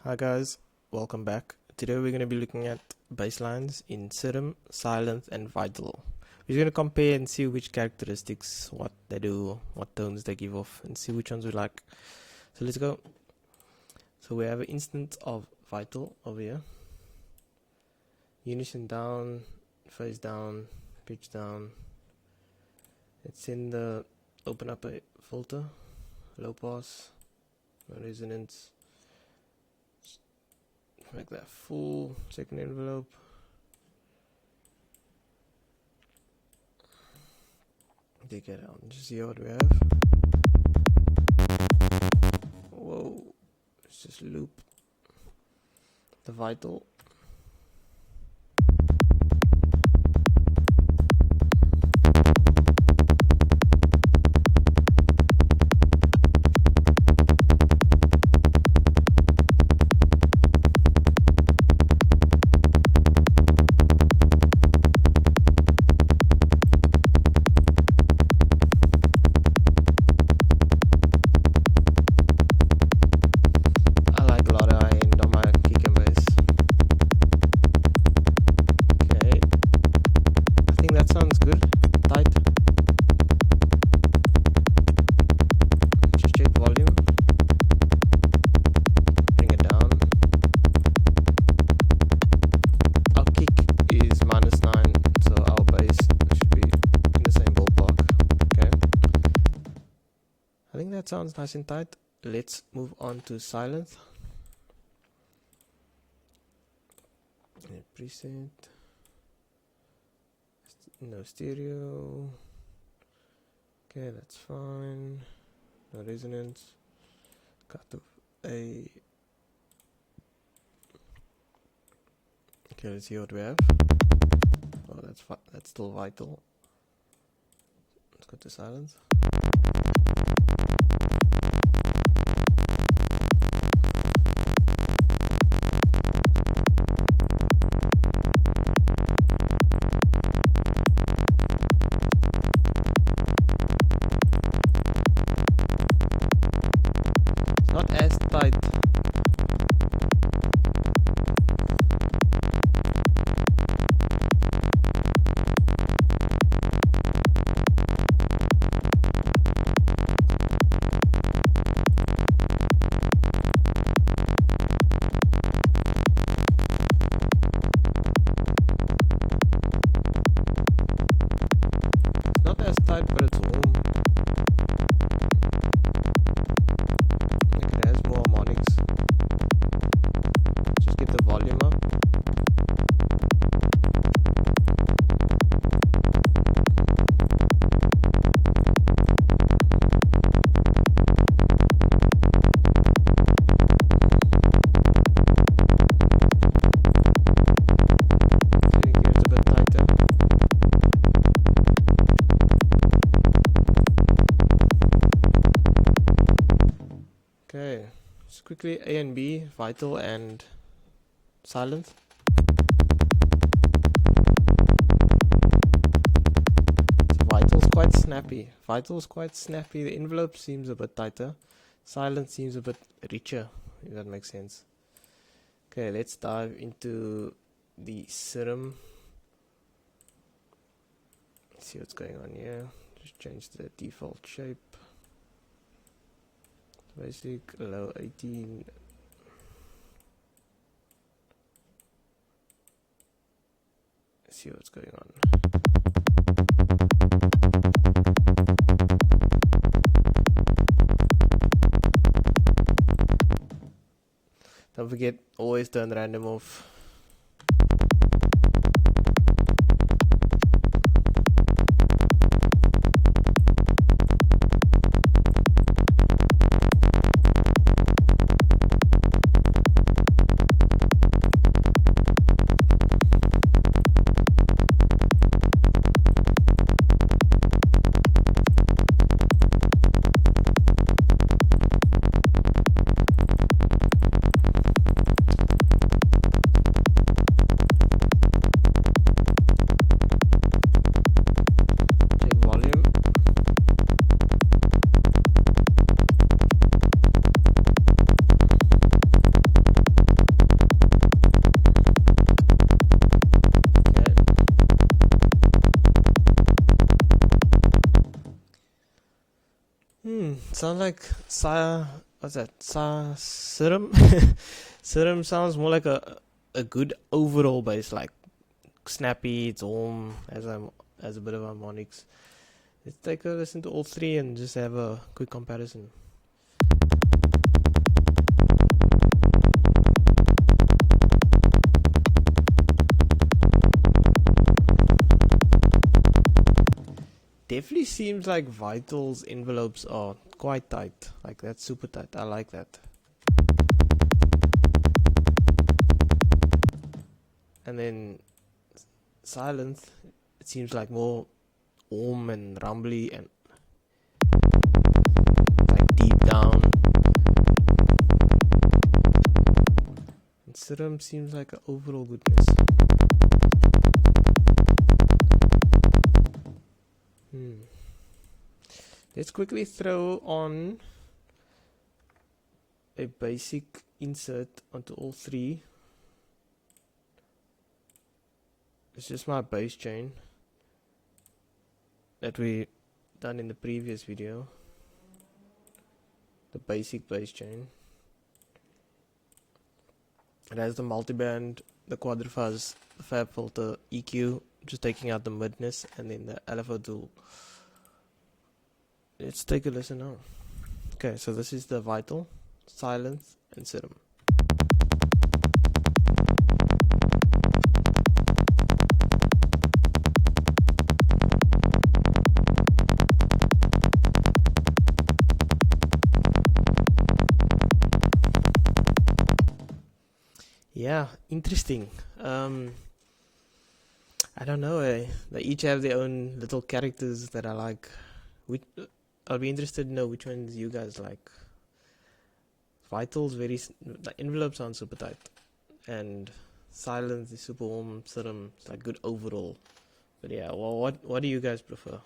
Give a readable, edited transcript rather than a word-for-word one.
Hi guys, welcome back. Today we're going to be looking at baselines in Serum, Sylenth and Vital. We're going to compare and see which characteristics, what they do, what tones they give off, and see which ones we like. So let's go. So we have an instance of Vital over here. Unison down, phase down, pitch down. It's in the open up a filter, low pass, no resonance. Make that full second envelope. Take it out and just see what we have. Whoa, let's just loop the Vital. I think that sounds nice and tight. Let's move on to Sylenth. Preset. No stereo. Okay, that's fine. No resonance. Cut off A. Okay, let's see what we have. Oh, that's still Vital. Let's go to Sylenth. Not as tight. Not as tight, but it's warm. It has more harmonics. Just get the volume up. Okay, just quickly A and B, Vital and Sylenth. So Vital's quite snappy. The envelope seems a bit tighter. Sylenth seems a bit richer, if that makes sense. Okay, let's dive into the Serum. Let's see what's going on here. Just change the default shape. Basic, low 18. Let's see what's going on. Don't forget, always turn random off. Sounds like what's that? Serum. Serum sounds more like a good overall bass, like snappy. It's warm, as a bit of harmonics. Let's take a listen to all three and just have a quick comparison. Definitely seems like Vital's envelopes are quite tight. Like that's super tight. I like that. And then Sylenth, it seems like more warm and rumbly and like deep down. And Serum seems like an overall goodness. Let's quickly throw on a basic insert onto all three. It's just my bass chain that we done in the previous video. The basic bass chain. It has the multiband, the quadrifuzz, the fab filter, EQ, just taking out the midness, and then the LFO tool. Let's take a listen now. Okay, so this is the Vital, Sylenth, and Serum. Yeah, interesting. I don't know. They each have their own little characters that I like. I'll be interested to know which ones you guys like. Vital's the envelope sounds super tight, and Sylenth is super warm. Serum is like good overall. But yeah, well, what do you guys prefer?